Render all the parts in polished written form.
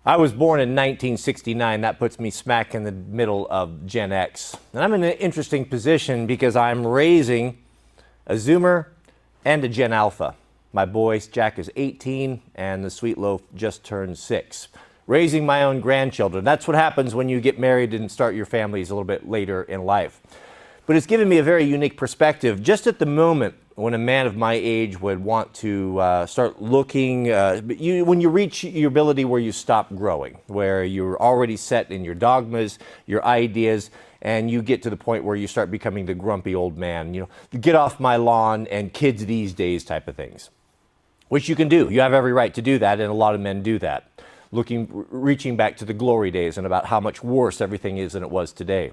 I was born in 1969. That puts me smack in the middle of Gen X. And I'm in an interesting position because I'm raising a Zoomer and a Gen Alpha. My boy, Jack, is 18, and the sweet loaf just turned 6. Raising my own grandchildren. That's what happens when you get married and start your families a little bit later in life. But it's given me a very unique perspective. Just at the moment when a man of my age would want to start looking, when you reach your ability where you stop growing, where you're already set in your dogmas, your ideas, and you get to the point where you start becoming the grumpy old man, get off my lawn and kids these days type of things, which you can do. You have every right to do that, and a lot of men do that, reaching back to the glory days and about how much worse everything is than it was today.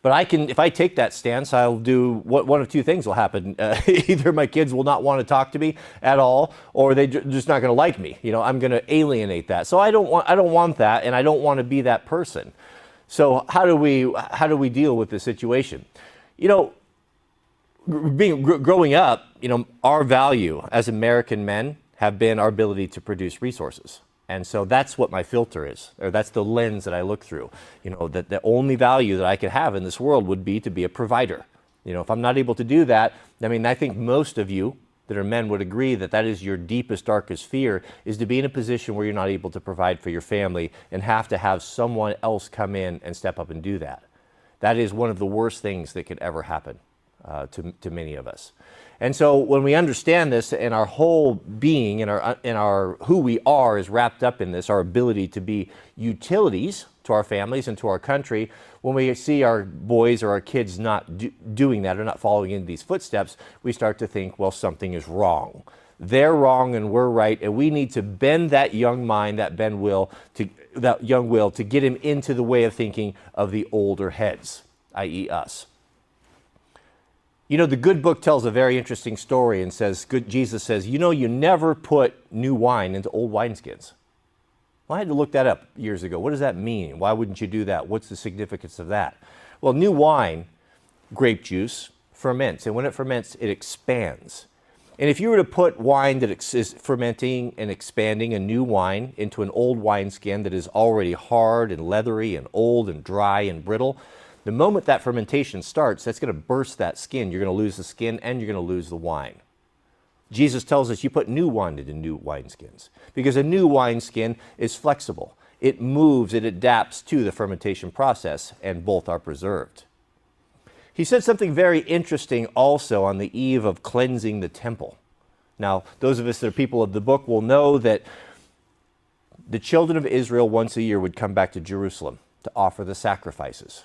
But if I take that stance, I'll do one of two things will happen. Either my kids will not want to talk to me at all, or they're just not going to like me. I'm going to alienate that. So I don't want that, and I don't want to be that person. So how do we deal with this situation? Growing up, our value as American men have been our ability to produce resources. And so that's what my filter is, or that's the lens that I look through. That the only value that I could have in this world would be to be a provider. If I'm not able to do that, I think most of you that are men would agree that that is your deepest, darkest fear, is to be in a position where you're not able to provide for your family and have to have someone else come in and step up and do that. That is one of the worst things that could ever happen to many of us. And so when we understand this, and our whole being and our who we are is wrapped up in this, our ability to be utilities to our families and to our country, when we see our boys or our kids not doing that or not following in these footsteps, we start to think, well, something is wrong. They're wrong and we're right, and we need to bend that young mind, that young will, to get him into the way of thinking of the older heads, i.e. us. The good book tells a very interesting story and says, Jesus says, you never put new wine into old wineskins. Well, I had to look that up years ago. What does that mean? Why wouldn't you do that? What's the significance of that? Well, new wine, grape juice, ferments. And when it ferments, it expands. And if you were to put wine that is fermenting and expanding, a new wine, into an old wineskin that is already hard and leathery and old and dry and brittle, the moment that fermentation starts, that's going to burst that skin. You're going to lose the skin and you're going to lose the wine. Jesus tells us you put new wine into new wineskins because a new wineskin is flexible. It moves, it adapts to the fermentation process, and both are preserved. He said something very interesting also on the eve of cleansing the temple. Now, those of us that are people of the book will know that the children of Israel once a year would come back to Jerusalem to offer the sacrifices.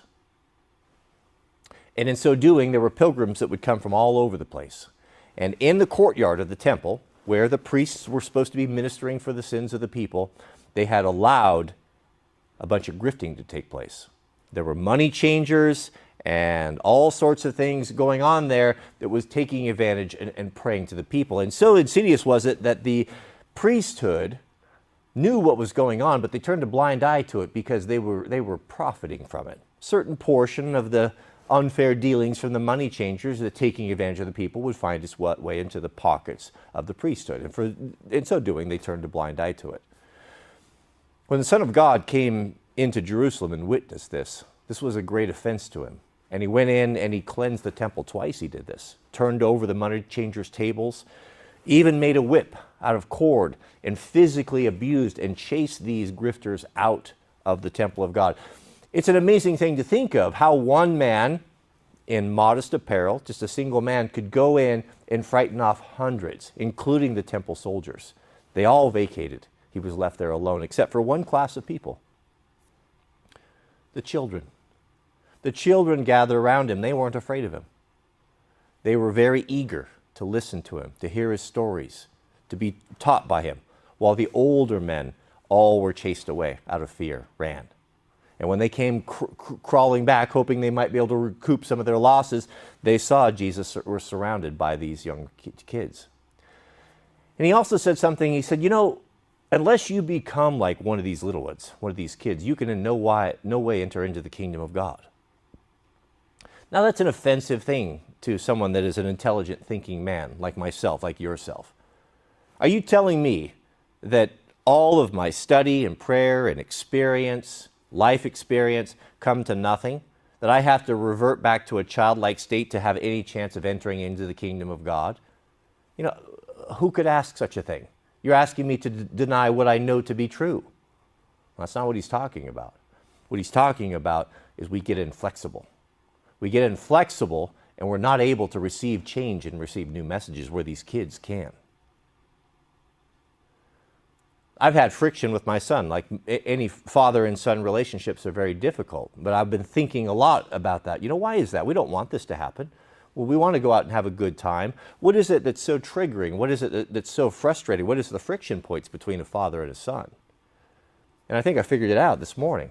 And in so doing, there were pilgrims that would come from all over the place. And in the courtyard of the temple, where the priests were supposed to be ministering for the sins of the people, they had allowed a bunch of grifting to take place. There were money changers and all sorts of things going on there that was taking advantage and preying to the people. And so insidious was it that the priesthood knew what was going on, but they turned a blind eye to it because they were profiting from it. Certain portion of the unfair dealings from the money changers that taking advantage of the people would find its way into the pockets of the priesthood. And in so doing, they turned a blind eye to it. When the Son of God came into Jerusalem and witnessed this was a great offense to him. And he went in and he cleansed the temple. Twice he did this. Turned over the money changers' tables, even made a whip out of cord and physically abused and chased these grifters out of the temple of God. It's an amazing thing to think of how one man in modest apparel, just a single man, could go in and frighten off hundreds, including the temple soldiers. They all vacated. He was left there alone, except for one class of people. The children. The children gathered around him. They weren't afraid of him. They were very eager to listen to him, to hear his stories, to be taught by him, while the older men all were chased away out of fear, ran. And when they came crawling back, hoping they might be able to recoup some of their losses, they saw Jesus were surrounded by these young kids. And he also said something, he said, unless you become like one of these little ones, one of these kids, you can in no way enter into the kingdom of God. Now that's an offensive thing to someone that is an intelligent thinking man like myself, like yourself. Are you telling me that all of my study and prayer and experience, life experience, come to nothing, that I have to revert back to a childlike state to have any chance of entering into the kingdom of God? You know, who could ask such a thing? You're asking me to deny what I know to be true. That's not what he's talking about. What he's talking about is we get inflexible. We get inflexible and we're not able to receive change and receive new messages where these kids can. I've had friction with my son, like any father and son relationships are very difficult, but I've been thinking a lot about that. You know, why is that? We don't want this to happen. Well, we want to go out and have a good time. What is it that's so triggering? What is it that's so frustrating? What is the friction points between a father and a son? And I think I figured it out this morning.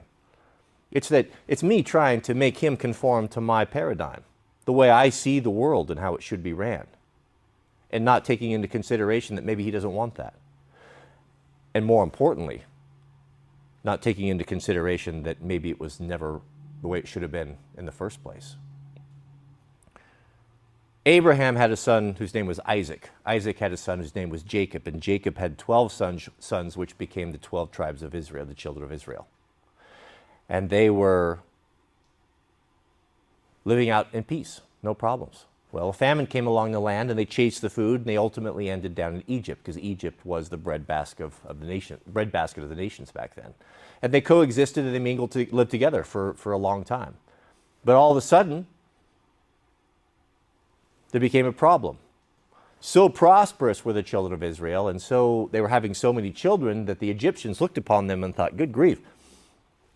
It's me trying to make him conform to my paradigm, the way I see the world and how it should be ran, and not taking into consideration that maybe he doesn't want that. And more importantly, not taking into consideration that maybe it was never the way it should have been in the first place. Abraham had a son whose name was Isaac. Isaac had a son whose name was Jacob, and Jacob had 12 sons, which became the 12 tribes of Israel, the children of Israel. And they were living out in peace, no problems. Well, a famine came along the land, and they chased the food, and they ultimately ended down in Egypt, because Egypt was the breadbasket of the nations back then. And they coexisted and they lived together for a long time. But all of a sudden, there became a problem. So prosperous were the children of Israel, and so they were having so many children that the Egyptians looked upon them and thought, good grief,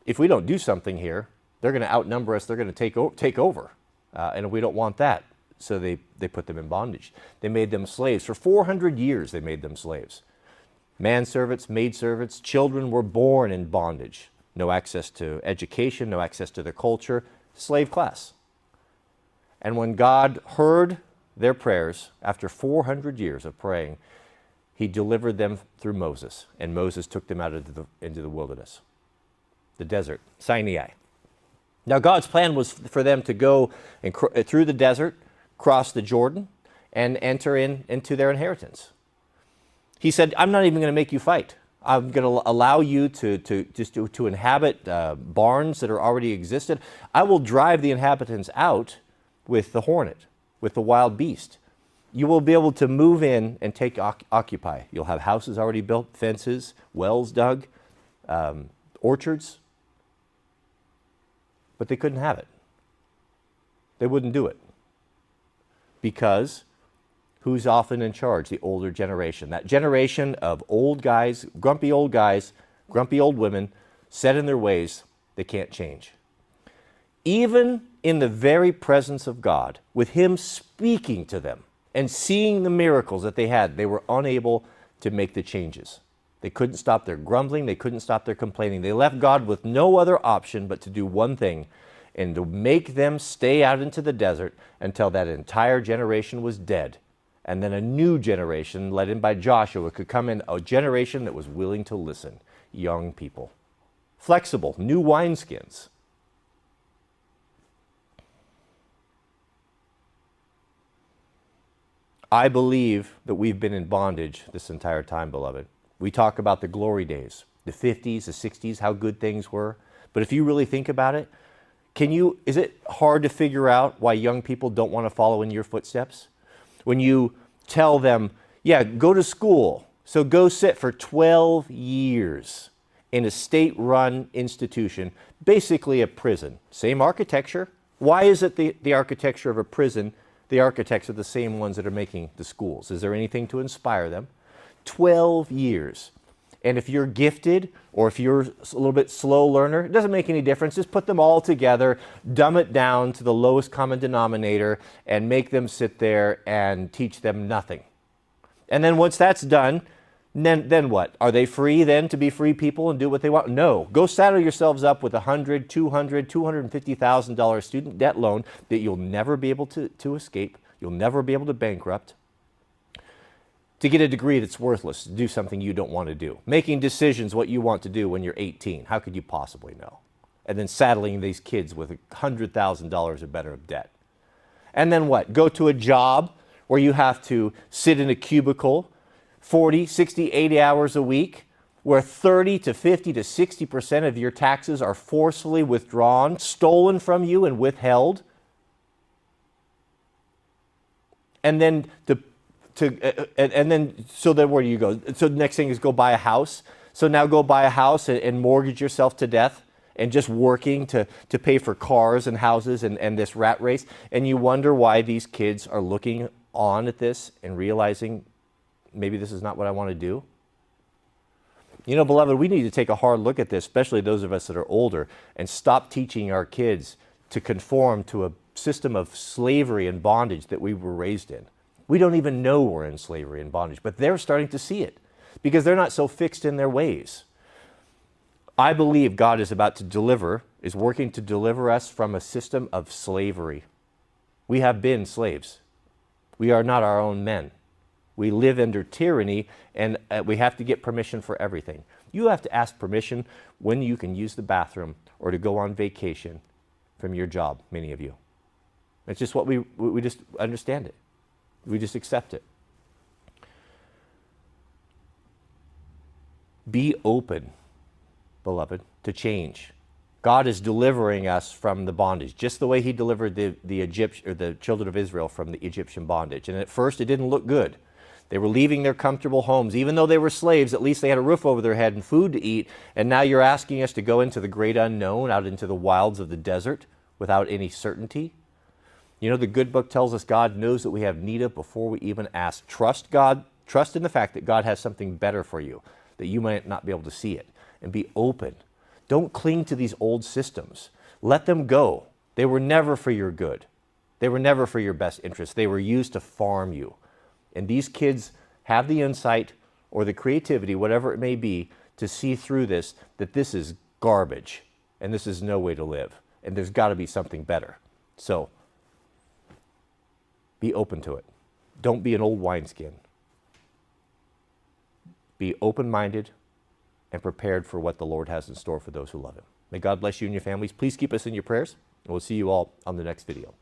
if we don't do something here, they're going to outnumber us, they're going to take over, and we don't want that. So they put them in bondage. They made them slaves. For 400 years, they made them slaves. Manservants, maidservants, children were born in bondage. No access to education, no access to their culture, slave class. And when God heard their prayers, after 400 years of praying, he delivered them through Moses. And Moses took them out into the wilderness, the desert, Sinai. Now God's plan was for them to go through the desert, cross the Jordan, and enter into their inheritance. He said, I'm not even going to make you fight. I'm going to allow you to inhabit barns that are already existed. I will drive the inhabitants out with the hornet, with the wild beast. You will be able to move in and occupy. You'll have houses already built, fences, wells dug, orchards. But they couldn't have it. They wouldn't do it. Because who's often in charge? The older generation. That generation of old guys, grumpy old women, set in their ways, they can't change. Even in the very presence of God, with him speaking to them and seeing the miracles that they had, they were unable to make the changes. They couldn't stop their grumbling. They couldn't stop their complaining. They left God with no other option but to do one thing, and to make them stay out into the desert until that entire generation was dead. And then a new generation, led in by Joshua, could come in, a generation that was willing to listen. Young people. Flexible, new wineskins. I believe that we've been in bondage this entire time, beloved. We talk about the glory days, the 50s, the 60s, how good things were. But if you really think about it, is it hard to figure out why young people don't want to follow in your footsteps? When you tell them, yeah, go to school. So go sit for 12 years in a state-run institution, basically a prison. Same architecture. Why is it the architecture of a prison? The architects are the same ones that are making the schools. Is there anything to inspire them? 12 years. And if you're gifted or if you're a little bit slow learner, it doesn't make any difference. Just put them all together, dumb it down to the lowest common denominator, and make them sit there and teach them nothing. And then once that's done, then what? Are they free then to be free people and do what they want? No. Go saddle yourselves up with $100,000, $200,000, $250,000 student debt loan that you'll never be able to escape. You'll never be able to bankrupt. To get a degree that's worthless, to do something you don't want to do. Making decisions what you want to do when you're 18. How could you possibly know? And then saddling these kids with $100,000 or better of debt. And then what? Go to a job where you have to sit in a cubicle 40, 60, 80 hours a week where 30 to 50 to 60% of your taxes are forcefully withdrawn, stolen from you, and withheld. And then so then where do you go? So the next thing is go buy a house. So now go buy a house and mortgage yourself to death and just working to pay for cars and houses and this rat race. And you wonder why these kids are looking on at this and realizing maybe this is not what I want to do. You know, beloved, we need to take a hard look at this, especially those of us that are older, and stop teaching our kids to conform to a system of slavery and bondage that we were raised in. We don't even know we're in slavery and bondage, but they're starting to see it because they're not so fixed in their ways. I believe God is working to deliver us from a system of slavery. We have been slaves. We are not our own men. We live under tyranny, and we have to get permission for everything. You have to ask permission when you can use the bathroom or to go on vacation from your job, many of you. It's just what we just understand it. We just accept it. Be open, beloved, to change. God is delivering us from the bondage, just the way he delivered the children of Israel from the Egyptian bondage. And at first it didn't look good. They were leaving their comfortable homes. Even though they were slaves, at least they had a roof over their head and food to eat. And now you're asking us to go into the great unknown, out into the wilds of the desert without any certainty. You know, the good book tells us God knows what we have need of before we even ask. Trust God. Trust in the fact that God has something better for you, that you might not be able to see it. And be open. Don't cling to these old systems. Let them go. They were never for your good. They were never for your best interest. They were used to farm you. And these kids have the insight or the creativity, whatever it may be, to see through this, that this is garbage and this is no way to live. And there's got to be something better. So be open to it. Don't be an old wineskin. Be open-minded and prepared for what the Lord has in store for those who love him. May God bless you and your families. Please keep us in your prayers, and we'll see you all on the next video.